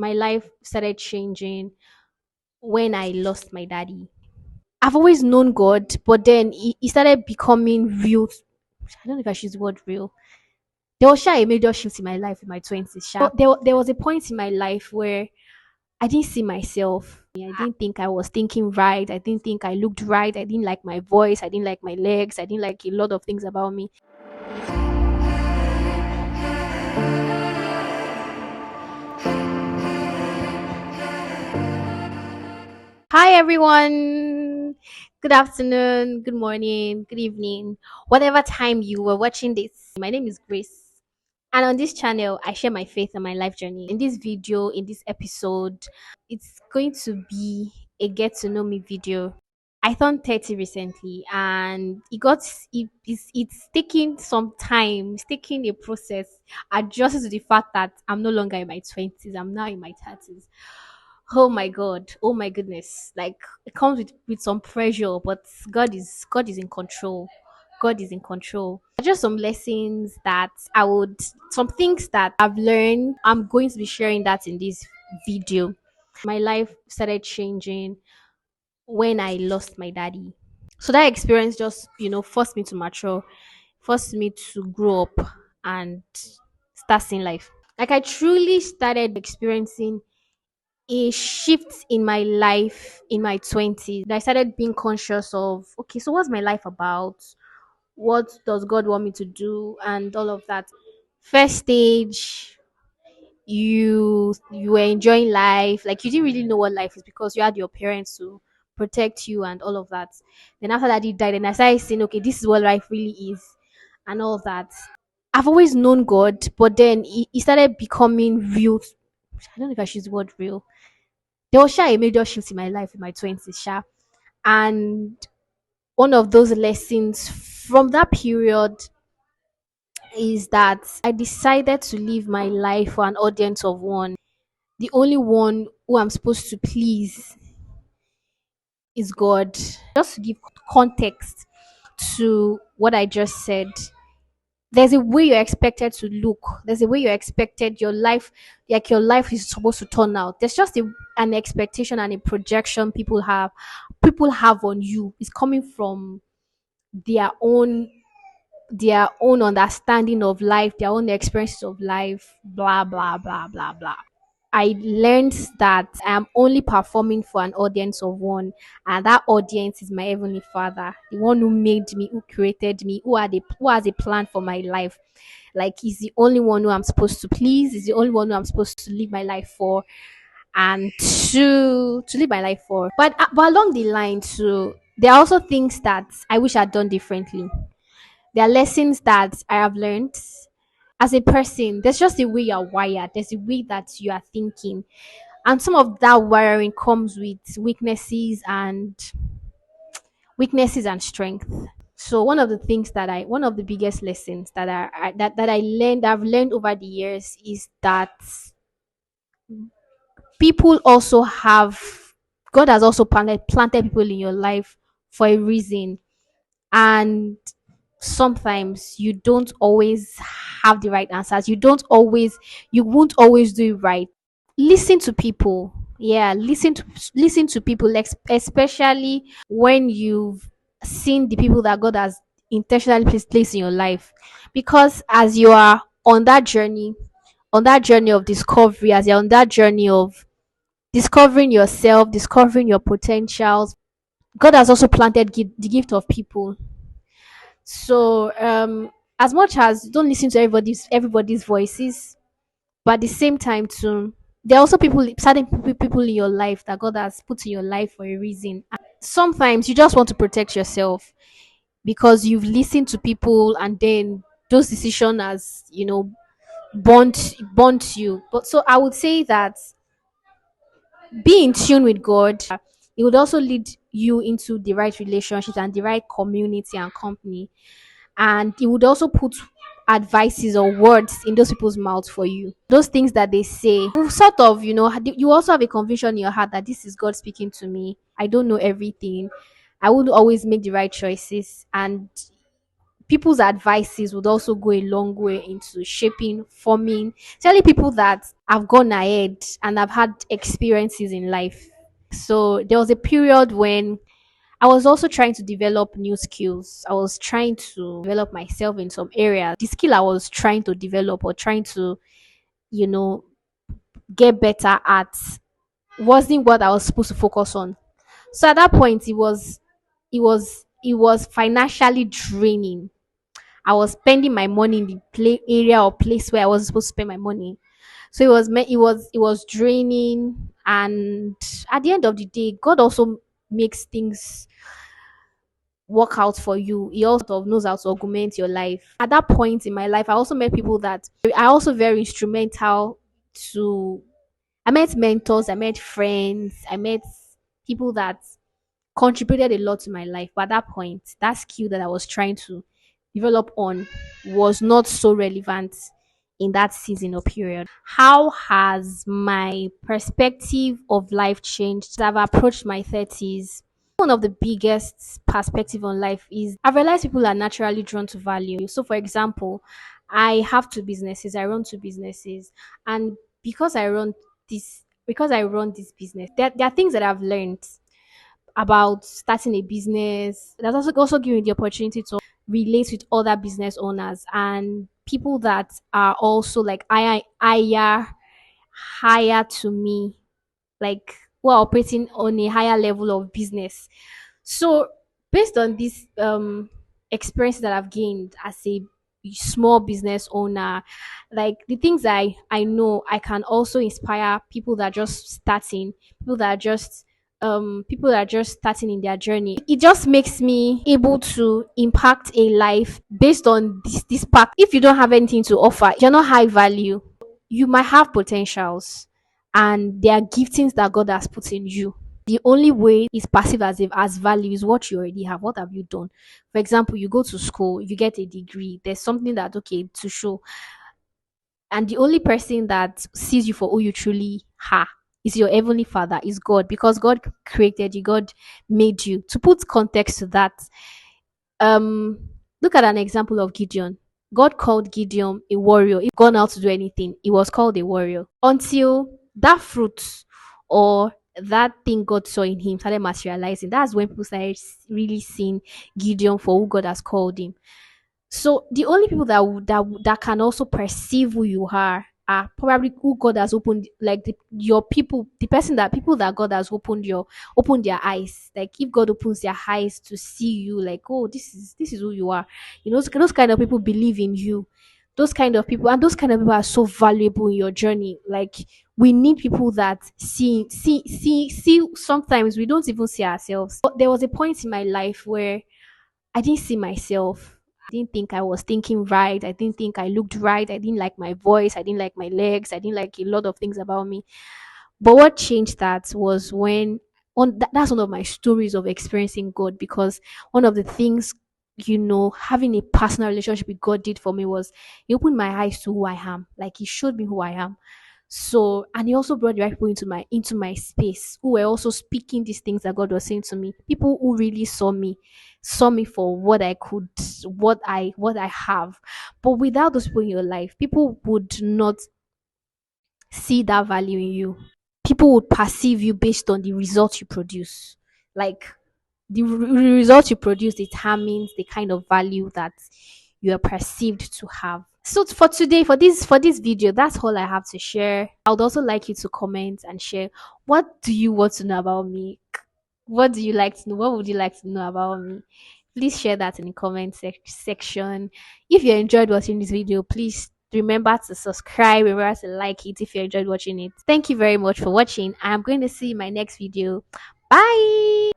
My life started changing when I lost my daddy. I've always known God, but then he started becoming real. I don't know if I should use the word real. There was a major shift in my life in my 20s. There was a point in my life where I didn't see myself. I didn't think I was thinking right. I didn't think I looked right. I didn't like my voice. I didn't like my legs. I didn't like a lot of things about me. Hi, everyone. Good afternoon, good morning, good evening, whatever time you were watching this. My name is Grace. And on this channel, I share my faith and my life journey. In this video, in this episode, it's going to be a get to know me video. I turned 30 recently and it's taking some time, it's taking a process adjusting to the fact that I'm no longer in my 20s, I'm now in my 30s. Oh my god, oh my goodness. Like it comes with some pressure, but God is in control. God is in control. Just some lessons that some things that I've learned. I'm going to be sharing that in this video. My life started changing when I lost my daddy. So that experience just, forced me to mature, forced me to grow up and start seeing life. Like I truly started experiencing a shift in my life in my 20s. I started being conscious of, okay, so what's my life about? What does God want me to do? And all of that. First stage, you were enjoying life. Like you didn't really know what life is because you had your parents to protect you and all of that. Then after that he died, and I started saying, okay, this is what life really is and all of that. I've always known God, but then he started becoming real. I don't know if I should use the word real. There was a major shift in my life in my 20s, and one of those lessons from that period is that I decided to live my life for an audience of one. The only one who I'm supposed to please is God. Just to give context to what I just said, there's a way you're expected to look. There's a way you're expected your life, like your life is supposed to turn out. There's just an expectation and a projection people have on you. It's coming from their own their own understanding of life, their own experiences of life, blah blah blah blah blah. I learned that I'm only performing for an audience of one, and that audience is my heavenly Father, the one who made me, who created me, who has a plan for my life. Like he's the only one who I'm supposed to please. He's the only one who I'm supposed to live my life for, and to live my life for. But along the line too, there are also things that I wish I'd done differently. There are lessons that I have learned as a person. There's just a way you're wired. There's a way that you are thinking, and some of that wiring comes with weaknesses and strength. So one of the biggest lessons I've learned over the years is that people also have God has also planted people in your life for a reason, and sometimes you don't always have the right answers. You won't always do it right. Listen to people. Yeah, listen to people, especially when you've seen the people that God has intentionally placed in your life. Because as you are on that journey of discovery, as you're on that journey of discovering yourself, discovering your potentials, God has also planted the gift of people. So as much as don't listen to everybody's voices, but at the same time too, there are also people in your life that God has put in your life for a reason. Sometimes you just want to protect yourself because you've listened to people, and then those decisions has, bond you. But so I would say that be in tune with God. It would also lead you into the right relationships and the right community and company, and it would also put advices or words in those people's mouths for you. Those things that they say, you sort of, you also have a conviction in your heart that this is God speaking to me. I don't know everything. I would always make the right choices, and people's advices would also go a long way into shaping, forming, especially people that have gone ahead and have had experiences in life. So there was a period when I was also trying to develop new skills. I was trying to develop myself in some areas. The skill I was trying to develop or trying to, you know, get better at wasn't what I was supposed to focus on. So at that point, it was financially draining. I was spending my money in the play area or place where I wasn't supposed to spend my money. So it was draining, and at the end of the day, God also makes things work out for you. He also knows how to augment your life. At that point in my life, I also met people that are also very instrumental to. I met mentors, I met friends, I met people that contributed a lot to my life. But at that point, that skill that I was trying to develop on was not so relevant in that season or period. How has my perspective of life changed as I've approached my 30s? One of the biggest perspective on life is I've realized people are naturally drawn to value. So for example, I have two businesses, I run two businesses, and because I run this business, there are things that I've learned about starting a business. That's also giving me the opportunity to relate with other business owners and people that are also like higher to me, like who are operating on a higher level of business. So based on this experience that I've gained as a small business owner, like the things I know, I can also inspire people that are just starting, people that are just starting in their journey. It just makes me able to impact a life based on this path. If you don't have anything to offer, you're not high value. You might have potentials, and there are giftings that God has put in you. The only way is passive as if as value is what you already have. What have you done? For example, you go to school, you get a degree. There's something that okay to show, and the only person that sees you for who you truly are is your heavenly Father, is God, because God created you, God made you. To put context to that, um, look at an example of Gideon. God called Gideon a warrior. If gone out to do anything, he was called a warrior until that fruit or that thing God saw in him started materializing. That's when people started really seeing Gideon for who God has called him. So the only people that can also perceive who you are probably who God has opened, like your people, the person that people that God has opened their eyes. Like if God opens their eyes to see you, like oh this is who you are. You know those kind of people believe in you. Those kind of people, and those kind of people are so valuable in your journey. Like we need people that see. Sometimes we don't even see ourselves. But there was a point in my life where I didn't see myself. I didn't think I was thinking right. I didn't think I looked right. I didn't like my voice. I didn't like my legs. I didn't like a lot of things about me. But what changed that was when that's one of my stories of experiencing God, because one of the things having a personal relationship with God did for me was he opened my eyes to who I am. Like he showed me who I am. So, and he also brought the right people into my space who were also speaking these things that God was saying to me. People who really saw me for what I could, what I have. But without those people in your life, people would not see that value in you. People would perceive you based on the results you produce. Like the result you produce determines the kind of value that you are perceived to have. So for today, for this video, that's all I have to share. I would also like you to comment and share, what do you want to know about me? What do you like to know? What would you like to know about me? Please share that in the comment section. If you enjoyed watching this video, please remember to subscribe, remember to like it if you enjoyed watching it. Thank you very much for watching. I'm going to see you in my next video. Bye.